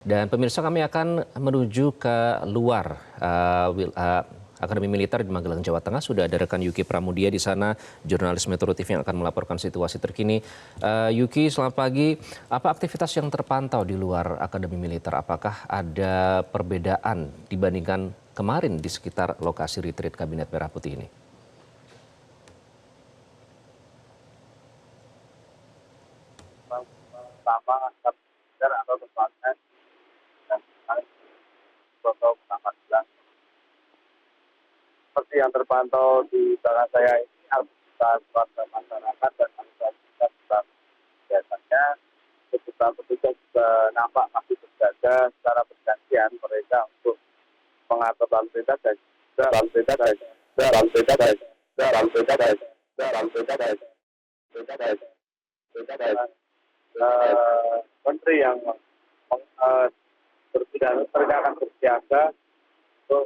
Dan pemirsa, kami akan menuju ke luar Akademi Militer di Magelang, Jawa Tengah. Sudah ada rekan Yuki Pramudia di sana, jurnalis Metro TV yang akan melaporkan situasi terkini. Yuki, selamat pagi. Apa aktivitas yang terpantau di luar Akademi Militer? Apakah ada perbedaan dibandingkan kemarin di sekitar lokasi retreat Kabinet Merah Putih ini? Pertama atau tempatnya dan foto pertama bilang seperti yang terpantau di belakang saya ini, aktivitas warga masyarakat dan aktivitas biasanya ketika petugas juga nampak masih berjaga secara bergantian mereka untuk mengatur lalu lintas dan juga lalu lintas dan juga lalu lintas dan juga lalu lintas dan juga lalu lintas dan juga menteri yang mereka akan bersiaga untuk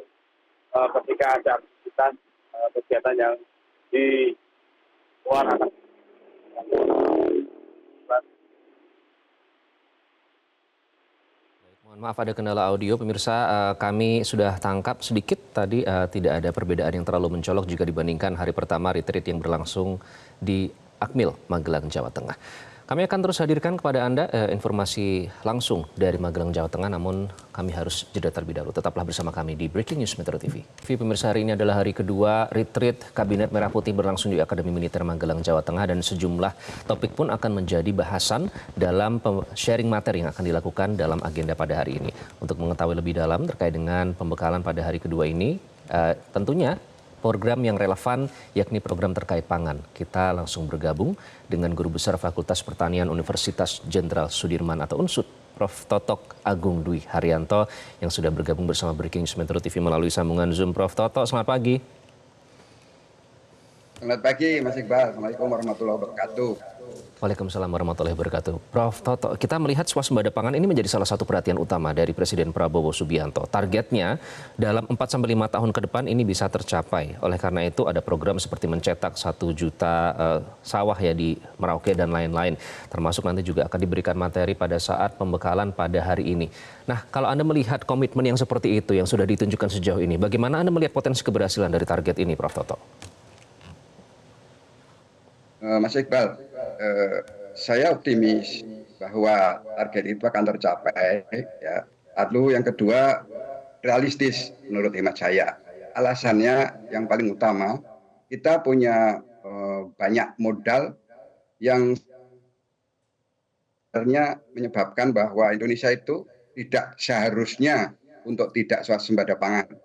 ketika ada aktivitas kegiatan yang di luar akan Mohon maaf ada kendala audio, pemirsa. Kami sudah tangkap sedikit tadi tidak ada perbedaan yang terlalu mencolok jika dibandingkan hari pertama retreat yang berlangsung di Akmil, Magelang, Jawa Tengah. Kami akan terus hadirkan kepada Anda informasi langsung dari Magelang, Jawa Tengah, namun kami harus jeda terlebih dahulu. Tetaplah bersama kami di Breaking News Metro TV. Pemirsa, hari ini adalah hari kedua retreat Kabinet Merah Putih berlangsung di Akademi Militer Magelang, Jawa Tengah, dan sejumlah topik pun akan menjadi bahasan dalam sharing materi yang akan dilakukan dalam agenda pada hari ini. Untuk mengetahui lebih dalam terkait dengan pembekalan pada hari kedua ini, tentunya program yang relevan yakni program terkait pangan. Kita langsung bergabung dengan Guru Besar Fakultas Pertanian Universitas Jenderal Sudirman atau UNSUD, Prof. Totok Agung Dwi Haryanto, yang sudah bergabung bersama Breaking News Metro TV melalui sambungan Zoom. Prof. Totok, selamat pagi. Selamat pagi Mas Iqbal, Assalamualaikum warahmatullahi wabarakatuh. Waalaikumsalam warahmatullahi wabarakatuh. Prof. Toto, kita melihat swasembada pangan ini menjadi salah satu perhatian utama dari Presiden Prabowo Subianto. Targetnya dalam 4-5 tahun ke depan ini bisa tercapai. Oleh karena itu ada program seperti mencetak 1 juta sawah ya di Merauke dan lain-lain. Termasuk nanti juga akan diberikan materi pada saat pembekalan pada hari ini. Nah, kalau Anda melihat komitmen yang seperti itu yang sudah ditunjukkan sejauh ini, bagaimana Anda melihat potensi keberhasilan dari target ini, Prof. Toto? Mas Iqbal, saya optimis bahwa target itu akan tercapai. Ya. Lalu yang kedua, realistis menurut hemat saya. Alasannya yang paling utama, kita punya banyak modal yang sebenarnya menyebabkan bahwa Indonesia itu tidak seharusnya untuk tidak swasembada pangan.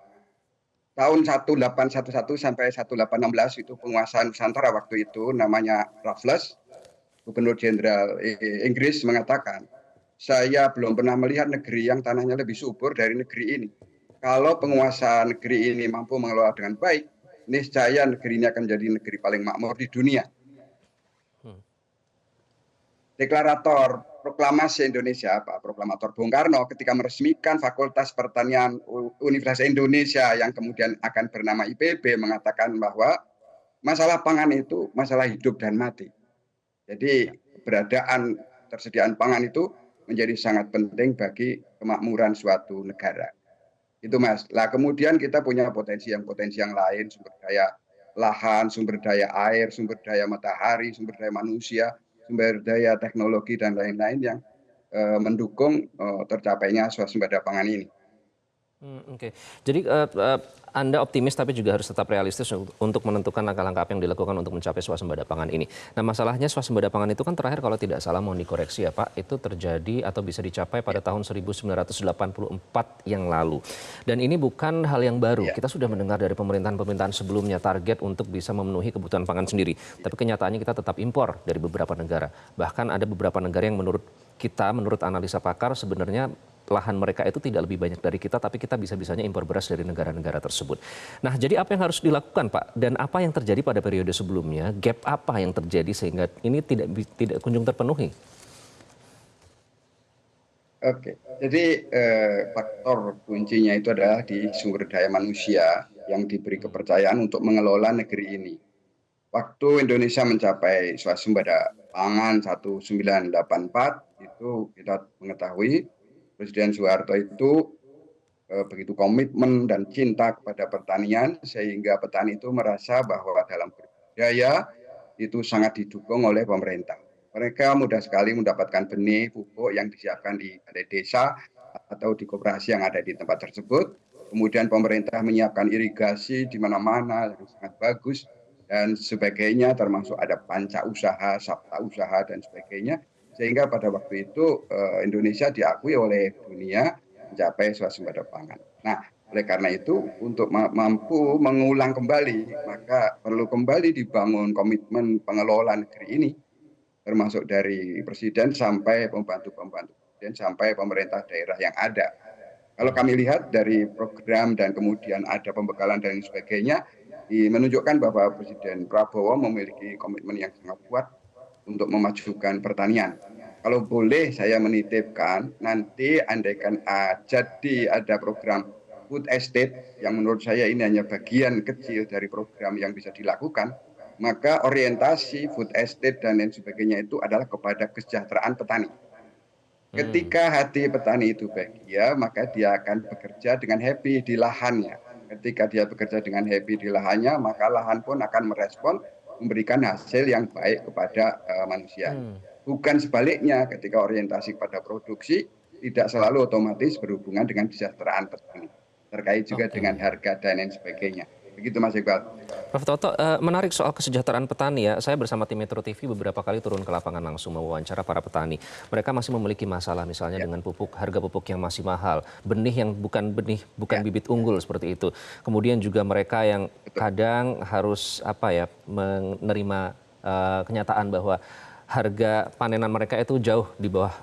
Tahun 1811 sampai 1816 itu penguasa Nusantara waktu itu namanya Raffles, Gubernur Jenderal Inggris, mengatakan, saya belum pernah melihat negeri yang tanahnya lebih subur dari negeri ini. Kalau penguasa negeri ini mampu mengelola dengan baik, niscaya negeri ini akan menjadi negeri paling makmur di dunia. Deklarator Proklamasi Indonesia, Pak Proklamator Bung Karno, ketika meresmikan Fakultas Pertanian Universitas Indonesia yang kemudian akan bernama IPB, mengatakan bahwa masalah pangan itu masalah hidup dan mati. Jadi keberadaan tersediaan pangan itu menjadi sangat penting bagi kemakmuran suatu negara. Itu Mas. Lah kemudian kita punya potensi yang lain, sumber daya lahan, sumber daya air, sumber daya matahari, sumber daya manusia, sumber daya teknologi dan lain-lain yang mendukung tercapainya swasembada pangan ini. Oke. Jadi Anda optimis tapi juga harus tetap realistis untuk menentukan langkah-langkah apa yang dilakukan untuk mencapai swasembada pangan ini. Nah, masalahnya swasembada pangan itu kan terakhir kalau tidak salah, mohon dikoreksi ya Pak, itu terjadi atau bisa dicapai pada tahun 1984 yang lalu. Dan ini bukan hal yang baru. Kita sudah mendengar dari pemerintahan-pemerintahan sebelumnya target untuk bisa memenuhi kebutuhan pangan sendiri. Tapi kenyataannya kita tetap impor dari beberapa negara. Bahkan ada beberapa negara yang menurut analisa pakar sebenarnya lahan mereka itu tidak lebih banyak dari kita, tapi kita bisa-bisanya impor beras dari negara-negara tersebut. Nah, jadi apa yang harus dilakukan, Pak? Dan apa yang terjadi pada periode sebelumnya? Gap apa yang terjadi sehingga ini tidak kunjung terpenuhi? Oke, jadi faktor kuncinya itu adalah di sumber daya manusia yang diberi kepercayaan untuk mengelola negeri ini. Waktu Indonesia mencapai swasembada pangan 1984, itu kita mengetahui Presiden Soeharto itu begitu komitmen dan cinta kepada pertanian sehingga petani itu merasa bahwa dalam berbudidaya itu sangat didukung oleh pemerintah. Mereka mudah sekali mendapatkan benih, pupuk yang disiapkan di balai desa atau di koperasi yang ada di tempat tersebut. Kemudian pemerintah menyiapkan irigasi di mana-mana yang sangat bagus dan sebagainya, termasuk ada panca usaha, sabta usaha dan sebagainya. Sehingga pada waktu itu Indonesia diakui oleh dunia mencapai swasembada pangan. Nah, oleh karena itu untuk mampu mengulang kembali, maka perlu kembali dibangun komitmen pengelola negeri ini, termasuk dari presiden sampai pembantu-pembantu presiden sampai pemerintah daerah yang ada. Kalau kami lihat dari program dan kemudian ada pembekalan dan sebagainya, menunjukkan bahwa Presiden Prabowo memiliki komitmen yang sangat kuat untuk memajukan pertanian. Kalau boleh saya menitipkan, nanti andaikan jadi ada program food estate yang menurut saya ini hanya bagian kecil dari program yang bisa dilakukan, maka orientasi food estate dan lain sebagainya itu adalah kepada kesejahteraan petani. Hmm. Ketika hati petani itu bahagia, maka dia akan bekerja dengan happy di lahannya. Ketika dia bekerja dengan happy di lahannya, maka lahan pun akan merespon memberikan hasil yang baik kepada manusia. Hmm. Bukan sebaliknya, ketika orientasi pada produksi tidak selalu otomatis berhubungan dengan kesejahteraan petani. Terkait juga dengan Oke. harga dan lain sebagainya. Begitu Mas Iqbal. Prof. Toto, menarik soal kesejahteraan petani ya. Saya bersama tim Metro TV beberapa kali turun ke lapangan langsung mewawancara para petani. Mereka masih memiliki masalah misalnya Ya, dengan pupuk, harga pupuk yang masih mahal, benih yang bukan ya, bibit unggul seperti itu. Kemudian juga mereka yang betul. kadang harus apa ya menerima kenyataan bahwa harga panenan mereka itu jauh di bawah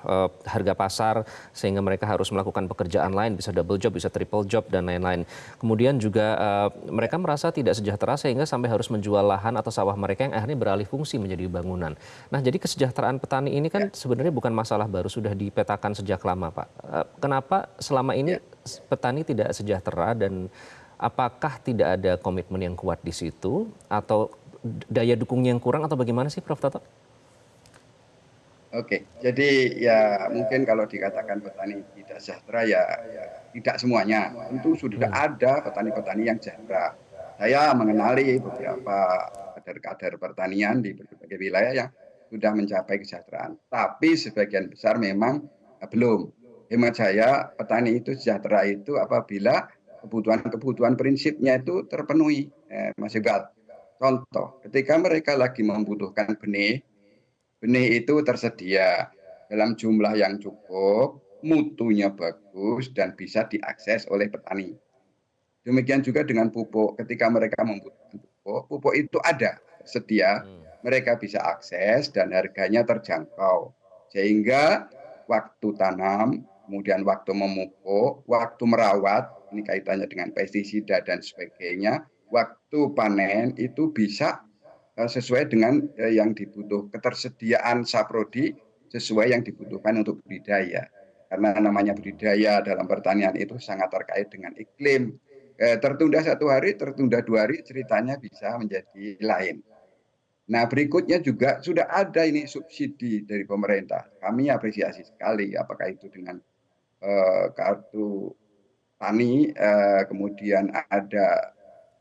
harga pasar sehingga mereka harus melakukan pekerjaan lain, bisa double job, bisa triple job dan lain-lain. Kemudian juga mereka merasa tidak sejahtera sehingga sampai harus menjual lahan atau sawah mereka yang akhirnya beralih fungsi menjadi bangunan. Nah, jadi kesejahteraan petani ini Ya, kan sebenarnya bukan masalah baru, sudah dipetakan sejak lama, Pak. Kenapa selama ini ya. petani tidak sejahtera dan apakah tidak ada komitmen yang kuat di situ atau daya dukungnya yang kurang atau bagaimana sih, Prof. Toto? Oke, jadi ya mungkin kalau dikatakan petani tidak sejahtera ya tidak semuanya. Tentu sudah Hmm. ada petani-petani yang sejahtera. Saya mengenali beberapa kader-kader pertanian di berbagai wilayah yang sudah mencapai kesejahteraan. Tapi sebagian besar memang belum. Hemat saya petani itu sejahtera itu apabila kebutuhan-kebutuhan prinsipnya itu terpenuhi, Mas Iqbal. Contoh, ketika mereka lagi membutuhkan benih, benih itu tersedia dalam jumlah yang cukup, mutunya bagus, dan bisa diakses oleh petani. Demikian juga dengan pupuk. Ketika mereka membutuhkan pupuk, pupuk itu ada, tersedia, Hmm. mereka bisa akses dan harganya terjangkau. Sehingga waktu tanam, kemudian waktu memupuk, waktu merawat, ini kaitannya dengan pestisida dan sebagainya, waktu panen itu bisa sesuai dengan yang dibutuhkan, ketersediaan saprodi sesuai yang dibutuhkan untuk budidaya. Karena namanya budidaya dalam pertanian itu sangat terkait dengan iklim. Tertunda 1 hari, tertunda 2 hari, ceritanya bisa menjadi lain. Nah, berikutnya juga sudah ada ini subsidi dari pemerintah. Kami apresiasi sekali, apakah itu dengan kartu tani, kemudian ada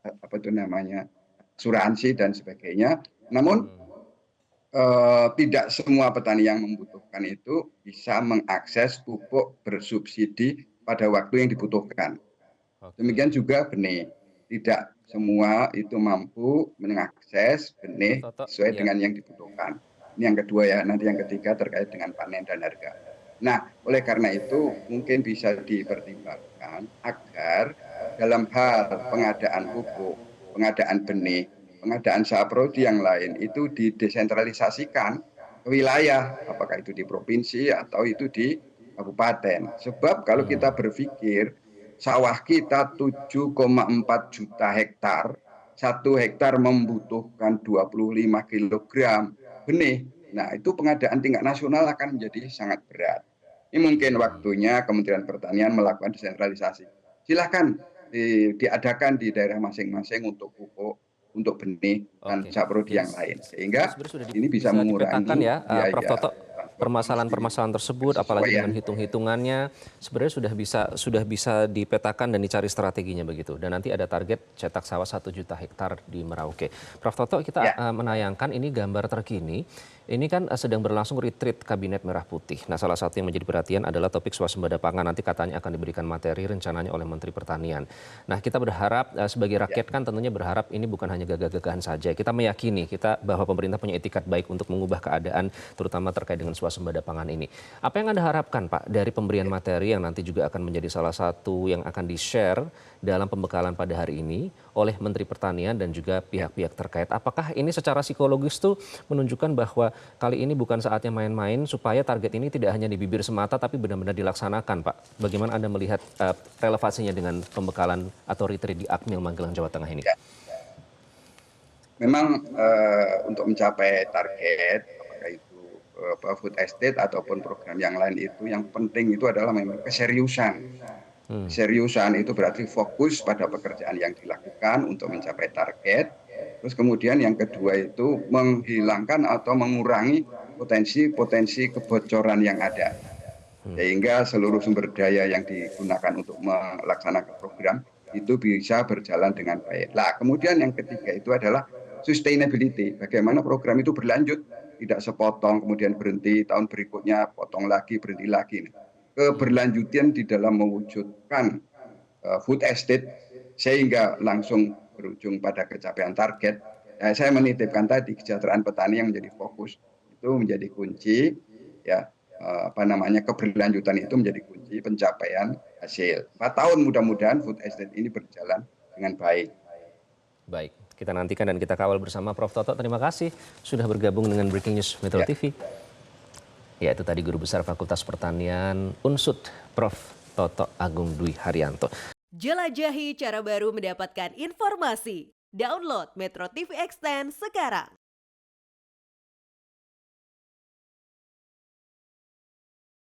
apa itu namanya asuransi dan sebagainya. Namun Hmm. tidak semua petani yang membutuhkan itu bisa mengakses pupuk bersubsidi pada waktu yang dibutuhkan. Demikian Oke. juga benih. Tidak semua itu mampu mengakses Prof. benih Toto, sesuai ya. dengan yang dibutuhkan. Ini yang kedua ya, nanti yang ketiga terkait dengan panen dan harga. Nah, oleh karena itu mungkin bisa dipertimbangkan agar dalam hal pengadaan pupuk, pengadaan benih, pengadaan saprodi yang lain itu didesentralisasikan ke wilayah, apakah itu di provinsi atau itu di kabupaten. Sebab kalau kita Hmm. berpikir sawah kita 7,4 juta hektar, 1 hektar membutuhkan 25 kilogram benih. Nah, itu pengadaan tingkat nasional akan menjadi sangat berat. Ini mungkin Hmm. waktunya Kementerian Pertanian melakukan desentralisasi. Silakan diadakan di daerah masing-masing untuk pupuk, untuk benih, dan Oke. saprodi Jadi yang lain. jadi Sehingga sebenarnya sudah ini bisa bisa dipetakan mengurangi ya, Prof. biaya Toto. permasalahan-permasalahan tersebut, apalagi dengan hitung-hitungannya, sebenarnya sudah bisa dipetakan dan dicari strateginya begitu. Dan nanti ada target cetak sawah 1 juta hektar di Merauke. Prof. Toto, kita menayangkan ini gambar terkini. Ini kan sedang berlangsung retreat Kabinet Merah Putih. Nah, salah satu yang menjadi perhatian adalah topik swasembada pangan. Nanti katanya akan diberikan materi rencananya oleh Menteri Pertanian. Nah, kita berharap sebagai rakyat kan tentunya berharap ini bukan hanya gagah-gagahan saja. Kita meyakini bahwa pemerintah punya etikat baik untuk mengubah keadaan, terutama terkait dengan swasembada pangan ini. Apa yang Anda harapkan, Pak, dari pemberian materi yang nanti juga akan menjadi salah satu yang akan di-share dalam pembekalan pada hari ini oleh Menteri Pertanian dan juga pihak-pihak terkait? Apakah ini secara psikologis tuh menunjukkan bahwa kali ini bukan saatnya main-main supaya target ini tidak hanya di bibir semata tapi benar-benar dilaksanakan, Pak? Bagaimana Anda melihat relevansinya dengan pembekalan atau retreat di Akmil, Magelang, Jawa Tengah ini? Memang untuk mencapai target, apakah itu food estate ataupun program yang lain itu, yang penting itu adalah memang keseriusan. Keseriusan itu berarti fokus pada pekerjaan yang dilakukan untuk mencapai target. Terus kemudian yang kedua itu menghilangkan atau mengurangi potensi-potensi kebocoran yang ada. Sehingga seluruh sumber daya yang digunakan untuk melaksanakan program itu bisa berjalan dengan baik. Nah, kemudian yang ketiga itu adalah sustainability. Bagaimana program itu berlanjut, tidak sepotong kemudian berhenti, tahun berikutnya potong lagi, berhenti lagi. Keberlanjutan di dalam mewujudkan food estate sehingga langsung berujung pada pencapaian target. Saya menitipkan tadi kesejahteraan petani yang menjadi fokus itu menjadi kunci, ya, keberlanjutan itu menjadi kunci pencapaian hasil. 4 tahun mudah-mudahan food estate ini berjalan dengan baik. Baik, kita nantikan dan kita kawal bersama. Prof. Toto, terima kasih sudah bergabung dengan Breaking News Metro TV. Ya, itu tadi Guru Besar Fakultas Pertanian UNSUD, Prof. Toto Agung Dwi Haryanto. Jelajahi cara baru mendapatkan informasi. Download Metro TV Extend sekarang.